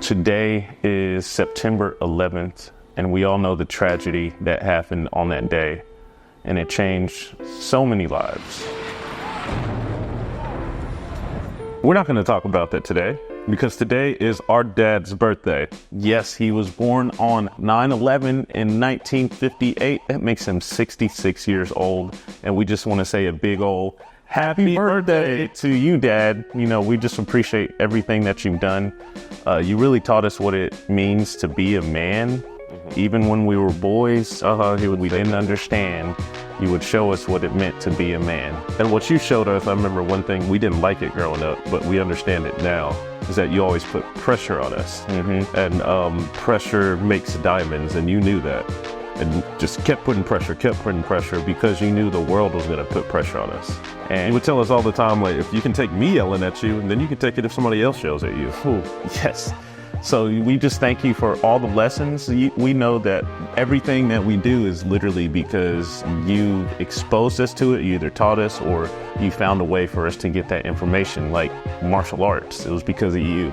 Today is September 11th, and we all know the tragedy that happened on that day, and it changed so many lives. We're not going to talk about that today, because today is our dad's birthday. Yes, he was born on 9/11 in 1958. That makes him 66 years old, and we just want to say a big old happy birthday to you, Dad. You know, we just appreciate everything that you've done. You really taught us what it means to be a man. Even when we were boys, we didn't understand. You would show us what it meant to be a man. And what you showed us, I remember one thing, we didn't like it growing up, but we understand it now, is that you always put pressure on us. And pressure makes diamonds, and you knew that. And just kept putting pressure because you knew the world was going to put pressure on us. And you would tell us all the time, like, if you can take me yelling at you, then you can take it if somebody else yells at you. Ooh, yes. So we just thank you for all the lessons. We know that everything that we do is literally because you exposed us to it. You either taught us or you found a way for us to get that information, like martial arts. It was because of you.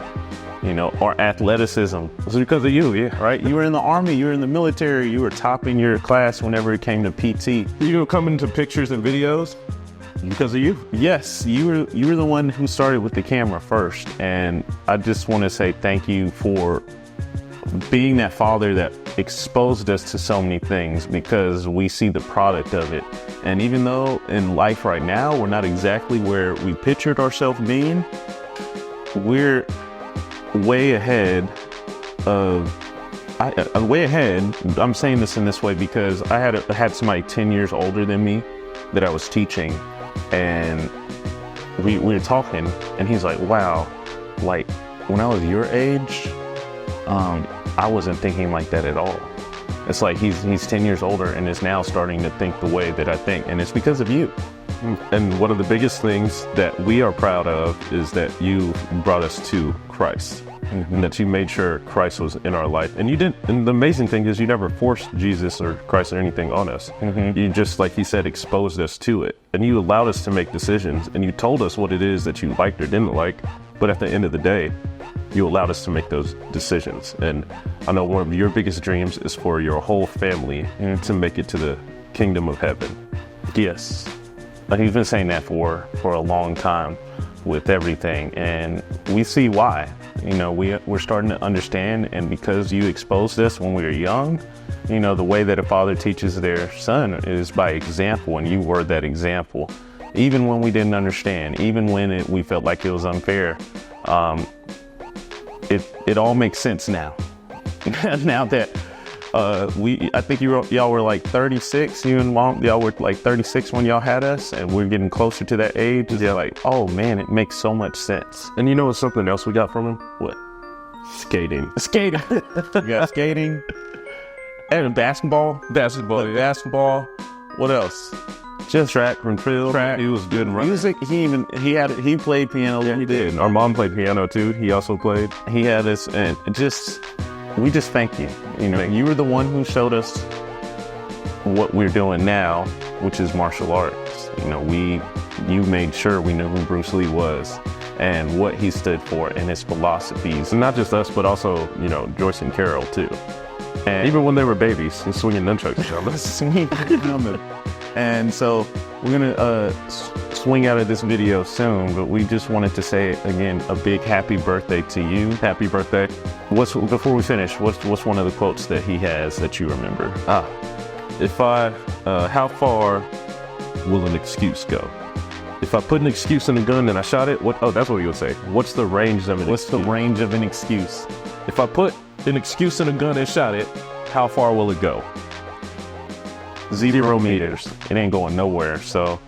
You know, our athleticism was because of you, yeah, right? You were in the Army, you were in the military, you were topping your class whenever it came to PT. You were coming to pictures and videos because of you. Yes, you were the one who started with the camera first. And I just want to say thank you for being that father that exposed us to so many things, because we see the product of it. And even though in life right now, we're not exactly where we pictured ourselves being, we're way ahead of, I'm saying this in this way because I had somebody 10 years older than me that I was teaching, and we were talking, and he's like, wow, like when I was your age, I wasn't thinking like that at all. It's like he's 10 years older and is now starting to think the way that I think, and it's because of you. And one of the biggest things that we are proud of is that you brought us to Christ, and that you made sure Christ was in our life. And you didn't, and the amazing thing is you never forced Jesus or Christ or anything on us. You just, like he said, exposed us to it. And you allowed us to make decisions, and you told us what it is that you liked or didn't like. But at the end of the day, you allowed us to make those decisions. And I know one of your biggest dreams is for your whole family to make it to the kingdom of heaven. Yes. He's been saying that for a long time with everything, and we see why. You know, we're starting to understand, and because you exposed us when we were young, you know, the way that a father teaches their son is by example, and you were that example. Even when we didn't understand, even when we felt like it was unfair, it all makes sense now. Now that I think y'all were like 36, you and Mom, y'all were like 36 when y'all had us, and we're getting closer to that age. It's like, oh man, it makes so much sense. And you know what's something else we got from him? What? Skating. Skating. We got skating. And basketball. Basketball. What else? Just track and field. Track. He was good in running. Music. He played piano. Yeah, he did. Our mom played piano too. He also played. He had us, and we just thank you. You know, you were the one who showed us what we're doing now, which is martial arts. You know, you made sure we knew who Bruce Lee was and what he stood for and his philosophies. And not just us, but also, you know, Joyce and Carol too. And even when they were babies, and swinging nunchucks at them. And so we're gonna swing out of this video soon, but we just wanted to say again a big happy birthday to you. Happy birthday. Before we finish, what's one of the quotes that he has that you remember? How far will an excuse go? If I put an excuse in a gun and I shot it, that's what he would say. What's the range of an excuse? What's the range of an excuse? If I put an excuse in a gun and shot it, how far will it go? 0 meters. It ain't going nowhere. So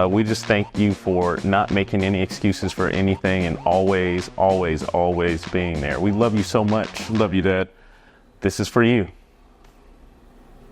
we just thank you for not making any excuses for anything, and always, always, always being there. We love you so much. Love you, Dad. This is for you.